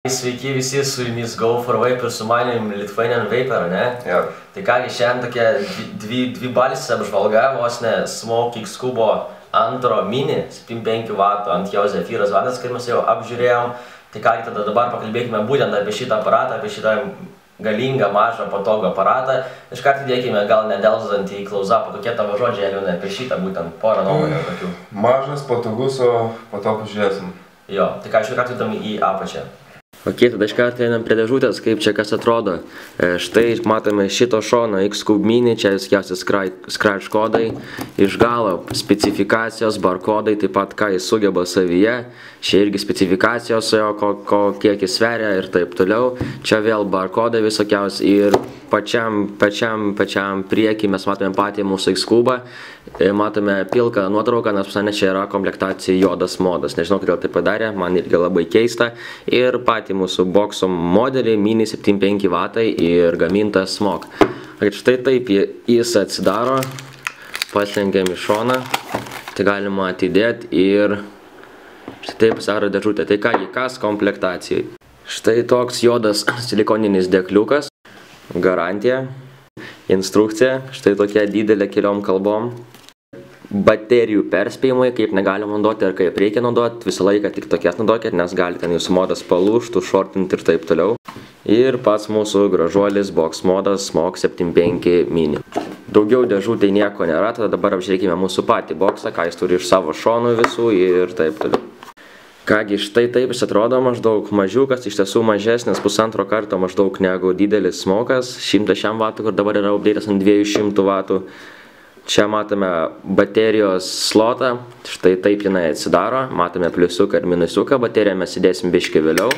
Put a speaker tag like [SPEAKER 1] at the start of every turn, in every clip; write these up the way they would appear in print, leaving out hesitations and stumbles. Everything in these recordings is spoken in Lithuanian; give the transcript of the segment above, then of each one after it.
[SPEAKER 1] Sveiki visi, su jumis Go for Vape ir su manim Lithuanian Vaper, ne?
[SPEAKER 2] Jo.
[SPEAKER 1] Tai kągi, šiandien tokia dvibalsė apžvalga, vos ne Smoke X Cubo antro mini 75 W ant jo Zephyras vatas, kaip mes jau apžiūrėjom. Tai kągi, tada dabar pakalbėkime būtent apie šitą aparatą, apie šitą galingą, mažą, patogų aparatą. Iškart įdėkime gal nedelsant į close-upą, kokie tavo žodžiai, Elvinai, apie šitą būtent porą nuomonių tokių.
[SPEAKER 2] Mažas, patogus, o po to pažiūrėsim.
[SPEAKER 1] Jo, tai ką, iškart judam į apačią.
[SPEAKER 3] Ok, tada iškart einam prie dėžutės, kaip čia kas atrodo. Štai matome šito šono X Cube Mini, čia viskiausi scratch kodai, iš galo specifikacijos, barkodai, taip pat ką jis sugeba savyje. Čia irgi specifikacijos, kiek jis sveria ir taip toliau. Čia vėl barkodai visokiausi ir pačiam priekį mes matome patį mūsų X Cube. Matome pilką nuotrauką, nes pasane čia yra komplektacija juodas modas. Nežinau, kodėl tai padarė, man irgi labai keista. Ir patį mūsų bokso modelį Mini 75 W ir gamintas Smoke. Štai taip jis atsidaro, paslenkiam į šoną, tai galima atidėti ir štai taip pasidaro dėžutė. Tai kągi, kas komplektacijai? Štai toks juodas silikoninis dėkliukas, garantija, instrukcija, štai tokia didelė keliom kalbom. Baterijų perspėjimai, kaip negalima naudoti ar kaip reikia naudoti, visą laiką tik tokias naudokit, nes gali ten jūsų modas palūžtų, shortinti ir taip toliau. Ir pats mūsų gražuolis box modas Smoke 75 Mini. Daugiau dėžutėj nieko nėra, tada dabar apžiūrėkime mūsų patį boksą, ką jis turi iš savo šonų visų ir taip toliau. Kągi, štai taip jis atrodo maždaug mažiukas, iš tiesų mažesnis, pusantro karto maždaug negu didelis Smoke'as, 100 W, kur dabar yra update'as ant 200 W. Čia matome baterijos slotą, štai taip jinai atsidaro, matome pliusiuką ir minusiuką, bateriją mes įdėsim biškį vėliau.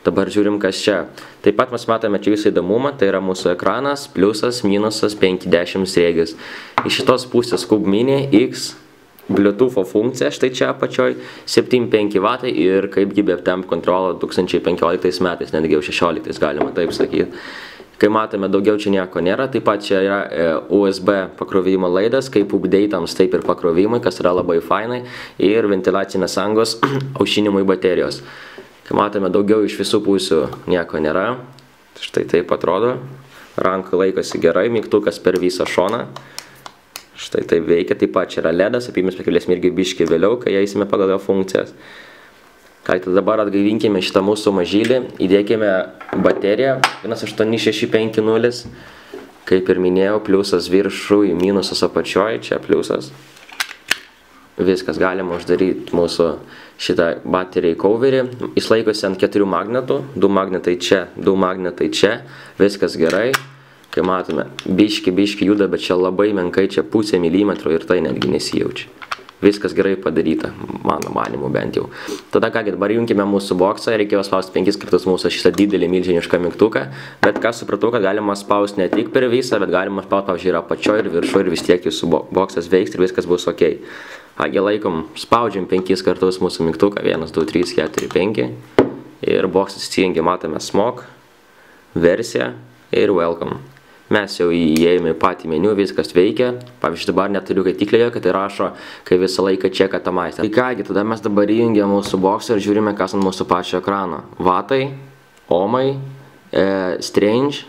[SPEAKER 3] Dabar žiūrim, kas čia. Taip pat mes matome čia visą įdomumą, tai yra mūsų ekranas, pliusas, minusas, 50 sriegis. Iš šitos pusės Cube Mini X Bluetooth'o funkcija, štai čia apačioj, 75 W ir kaip GB temp kontrolą 2015 metais, netgi jau 16 galima taip sakyti. Kai matome, daugiau čia nieko nėra, taip pat čia yra USB pakrovimo laidas, kaip update'ams, taip ir pakrovimui, kas yra labai fainai, ir ventiliacinės angos aušinimui baterijos. Kai matome, daugiau iš visų pusių nieko nėra, štai taip atrodo, ranka laikosi gerai, mygtukas per visą šoną, štai taip veikia, taip pat čia yra LED'as, apie mes pakalbėsime irgi biškį vėliau, kai eisime pagal jo funkcijas. Ką, tai dabar atgaivinkime šitą mūsų mažylį, įdėkime bateriją 18650, kaip ir minėjau, pliusas viršui, minusas apačioj, čia pliusas. Viskas, galima uždaryti mūsų šitą baterijai coverį, jis laikosi ant 4 magnetų, 2 magnetai čia, 2 magnetai čia, viskas gerai. Kai matome, biški juda, bet čia labai menkai, čia 0,5 mm ir tai netgi nesijaučia. Viskas gerai padaryta, mano manimu bent jau. Tada kągi, dabar junkime mūsų boksą, reikėjo spausti 5 kartus mūsų šitą didelį milžinišką mygtuką, bet ką supratau, kad galima spausti ne tik per visą, bet galima spausti, pavyzdžiui, ir apačioj, ir viršuj, ir vis tiek jūsų boksas veiks ir viskas bus ok. Kągi, laikom, spaudžiam 5 kartus mūsų mygtuką, 1, 2, 3, 4, 5 ir boksas įsijungia, matome Smoke, versiją ir welcome. Mes jau įėjome į patį meniu, viskas veikia. Pavyzdžiui, dabar neturiu kaitiklėje, kad tai rašo, kai visą laiką čeka tą maistą. Tai kągi, tada mes dabar įjungiam mūsų boksą ir žiūrime, kas ant mūsų pačio ekrano. Vatai, ohmai, strange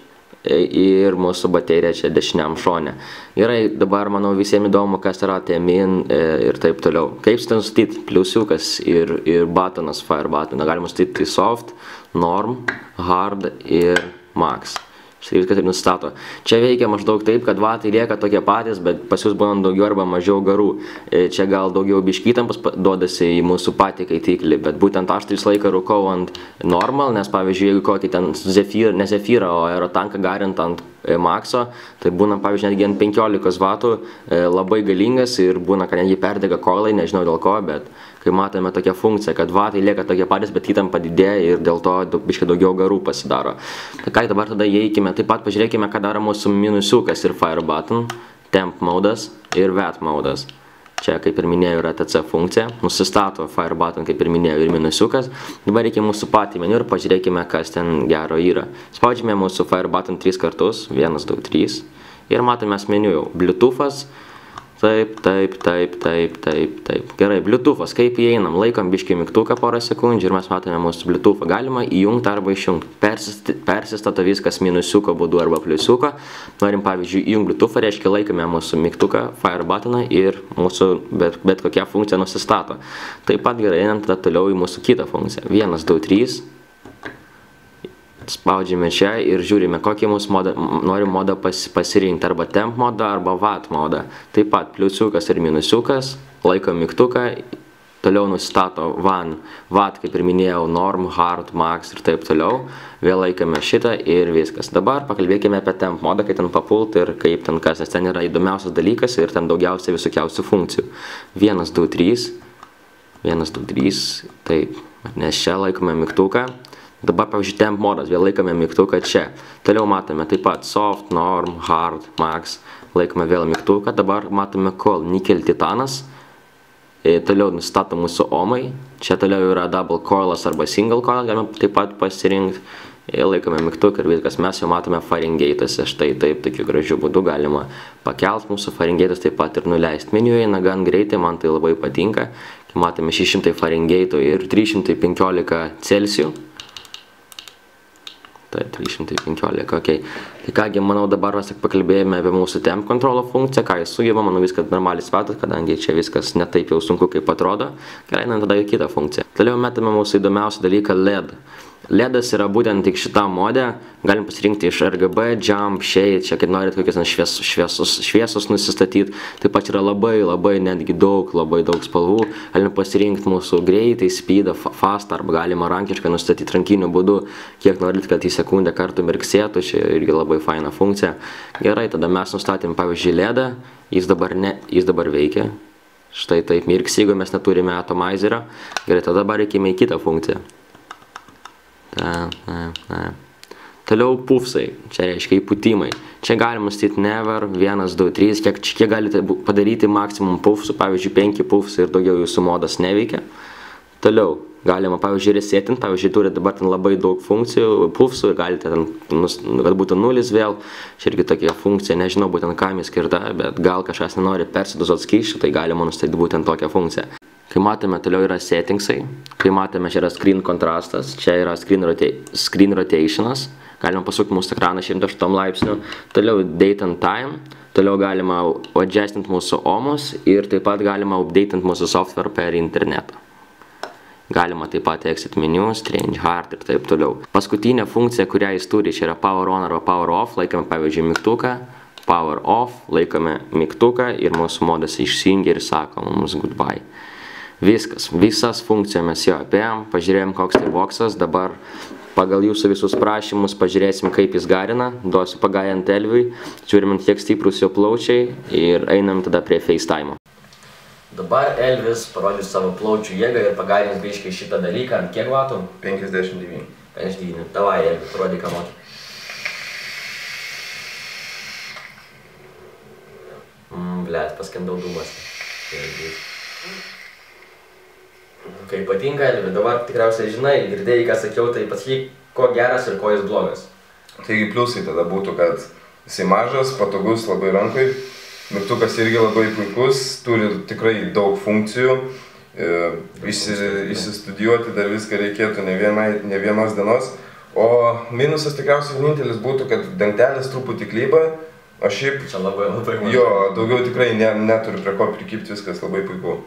[SPEAKER 3] ir mūsų baterija čia dešiniam šone. Gerai, dabar manau visiems įdomu, kas yra tie min ir taip toliau. Kaip ten sutyti pliusiukas ir buttonas, fire button. Galima sutyti soft, norm, hard ir max. Štai viskas taip nustato. Čia veikia maždaug taip, kad vatai lieka tokie patys, bet pas jūs būna daugiau arba mažiau garų. Čia gal daugiau biškytampus duodasi į mūsų patį kaitiklį, bet būtent aš tai visą laiką rūkau ant normal, nes pavyzdžiui, jeigu kokį ten Zephyr, ne Zephyrą, o aerotanką garint ant Maxo, tai būna pavyzdžiui netgi ant 15 W labai galingas ir būna, kad netgi perdega koilai, nežinau dėl ko, bet kai matome tokią funkciją, kad vatai lieka tokie patys, bet įtampa didėja ir dėl to biškai daugiau garų pasidaro. Tai ką, dabar tada įeikime, taip pat pažiūrėkime, ką daro mūsų minusiukas ir fire button, temp modas ir VAT modas. Čia, kaip ir minėjau, yra TC funkcija, nusistato fire button, kaip ir minėjau, ir minusiukas. Dabar reikia mūsų patį meniu ir pažiūrėkime, kas ten gero yra. Spaudžiame mūsų fire button 3 kartus, 1, 2, 3 ir matome meniu jau Bluetooth'as. Taip. Gerai, Bluetooth'as, kaip įeinam, laikom biškį mygtuką porą sekundžių ir mes matome mūsų Bluetooth'ą. Galima įjungti arba išjungti. Persistato viskas minusiuko būdu arba pliusiuko. Norim, pavyzdžiui, įjungti Bluetooth'ą, reiškia laikome mūsų mygtuką, fire buttoną ir mūsų bet kokia funkcija nusistato. Taip pat gerai, einam tada toliau į mūsų kitą funkciją. 1, 2, 3. Spaudžiame čia ir žiūrime, kokį mūsų norim modą pasirinkti, arba temp modą, arba watt modą. Taip pat pliusiukas ir minusiukas, laikom mygtuką, toliau nusistato watt, kaip ir minėjau, norm, hard, max ir taip toliau. Vėl laikome šitą ir viskas. Dabar pakalbėkime apie temp modą, kaip ten papult ir kaip ten kas, nes ten yra įdomiausias dalykas ir ten daugiausiai visokiausių funkcijų. 1, 2, 3. 1, 2, 3. Taip, nes čia laikome mygtuką. Dabar, pavyzdžiui, temp modas, vėl laikome mygtuką čia. Toliau matome taip pat soft, norm, hard, max. Laikome vėl mygtuką. Dabar matome call, nickel, titanas. Toliau nustato mūsų ohmai. Čia toliau yra double coilas arba single coil, galime taip pat pasirinkti. Laikome mygtuką ir viskas. Mes jau matome Fahrenheit'ose. Štai taip, tokiu gražiu būdu galima pakelti mūsų Fahrenheit'as, taip pat ir nuleisti. Meniu eina gan greitai, man tai labai patinka. Matome 600 Fahrenheit'ų ir 315 Celsių. Tai 315, ok. Tai kągi, manau, dabar mes pakalbėjome apie mūsų temp kontrolo funkciją, ką jis sugeba, manau, viskas normaliai supratot, kadangi čia viskas ne taip jau sunku, kaip atrodo. Gerai, einam tada į kitą funkciją. Toliau metame mūsų įdomiausią dalyką LED. LED'as yra būtent tik šitam mode, galim pasirinkti iš RGB, jump, shade, čia kaip norit kokias šviesos nusistatyti. Taip pat yra labai netgi labai daug spalvų. Galim pasirinkti mūsų greitį, speedą, fast, arba galima rankiškai nustatyti rankiniu būdu, kiek norit, kad į sekundę kartų mirksėtų, čia irgi labai faina funkcija. Gerai, tada mes nustatėm, pavyzdžiui, LED'ą, jis dabar veikia. Štai taip mirks, jeigu mes neturime atomizerio. Gerai, tada dabar reikime į kitą funkciją. Toliau puffsai, čia reiškia įpūtimai. Čia galima nustatyti never, 1, 2, 3, kiek galite padaryti maksimum puffsų, pavyzdžiui 5 puffsai ir daugiau jūsų modas neveikia. Toliau galima, pavyzdžiui, resetinti, pavyzdžiui, turite dabar ten labai daug funkcijų, puffsų, galite ten, kad būtų 0 vėl, čia irgi tokia funkcija, nežinau būtent kam jis skirta, bet gal kažkas nenori persidozuoti skysčių, tai galima nustatyti būtent tokią funkciją. Kai matome, toliau yra settingsai, kai matome, čia yra screen kontrastas, čia yra screen rotationas, galima pasukti mūsų ekraną 108 laipsnių, toliau date and time, toliau galima adjustinti mūsų ohmus ir taip pat galima updatinti mūsų software per internetą. Galima taip pat exit menu, strange hard ir taip toliau. Paskutinė funkcija, kurią jis turi, čia yra power on arba power off, laikome pavyzdžiui mygtuką, power off, laikome mygtuką ir mūsų modas išsijungia ir sako mums goodbye. Viskas, visas funkcijas mes jau apėjom, pažiūrėjom koks tai boksas, dabar pagal jūsų visus prašymus pažiūrėsim kaip jis garina, duosiu pagajant Elviui, žiūrim kiek stiprus jo plaučiai ir einam tada prie FaceTime.
[SPEAKER 1] Dabar Elvis parodys savo plaučių jėgą ir pagarins biškai šitą dalyką, ant kiek vatų?
[SPEAKER 2] 59.
[SPEAKER 1] 59, davai Elvis, parodyk ką moki. Blet, paskendau dūmas. Kai patinka, Elvi, dabar tikriausiai žinai, girdėjai, ką sakiau, tai pasakyk, ko geras ir ko jis blogas.
[SPEAKER 2] Taigi pliusai tada būtų, kad jisai mažas, patogus labai rankui, mygtukas irgi labai puikus, turi tikrai daug funkcijų, išsistudijuoti dar viską reikėtų ne vienos dienos, o minusas tikriausiai vienintelis būtų, kad dangtelis truputį klyba, o šiaip...
[SPEAKER 1] Čia labai mažai.
[SPEAKER 2] Jo, daugiau tikrai neturiu prie ko prikibti, viskas labai puiku.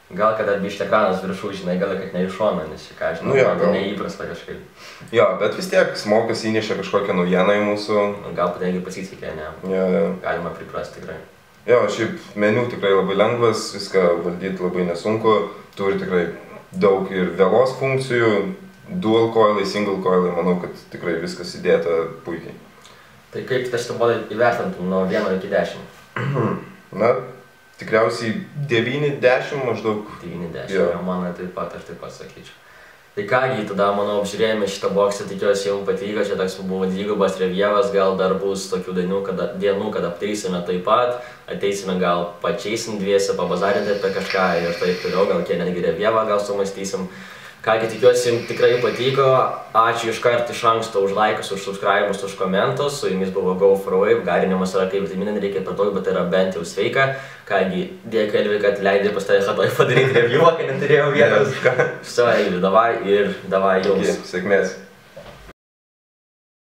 [SPEAKER 1] Gal kada bišti ekranas viršų, žinai, gal kad ne iš šono, nes čia ką, žinau, man tai neįprasta kažkaip.
[SPEAKER 2] Jo, bet vis tiek smokas įnešė kažkokią naujieną į mūsų...
[SPEAKER 1] Gal patengi pasisekė, ne?
[SPEAKER 2] Jo.
[SPEAKER 1] Galima priprasti tikrai.
[SPEAKER 2] Jo, šiaip meniu tikrai labai lengvas, viską valdyti labai nesunku, turi tikrai daug ir vėlos funkcijų, dual coilai, single coilai, manau, kad tikrai viskas įdėta puikiai.
[SPEAKER 1] Tai kaip šitą modelį įvertintum nuo 1 iki 10?
[SPEAKER 2] Na, tikriausiai 9-10 maždaug.
[SPEAKER 1] 9-10, jo, man taip pat, aš taip pat sakyčiau. Tai kągi, tada, manau, apžiūrėjome šitą boksą, tikiuosi jums patiko, čia toks buvo dvigubas revievas, gal dar bus tokių dienų, kada aptaisime taip pat, ateisime gal pačiaisim dviese, pabazarinti apie kažką ir taip toliau, gal kiek netgi revievą gal sumastysim. Kągi, tikiuosi, jums tikrai patiko. Ačiū iškart iš anksto už laikus, už subscribimus, už komentus. Su jumis buvo Go for Wave. Garinimas yra kaip vitaminai, nereikia per daug, bet tai yra bent jau sveika. Kągi, dėkui Elvi, kad leidai pas tave Hatoj padaryti reviewą, kai neturėjau vietos. Viso, Elvi, davai ir davai jums.
[SPEAKER 2] Sėkmės.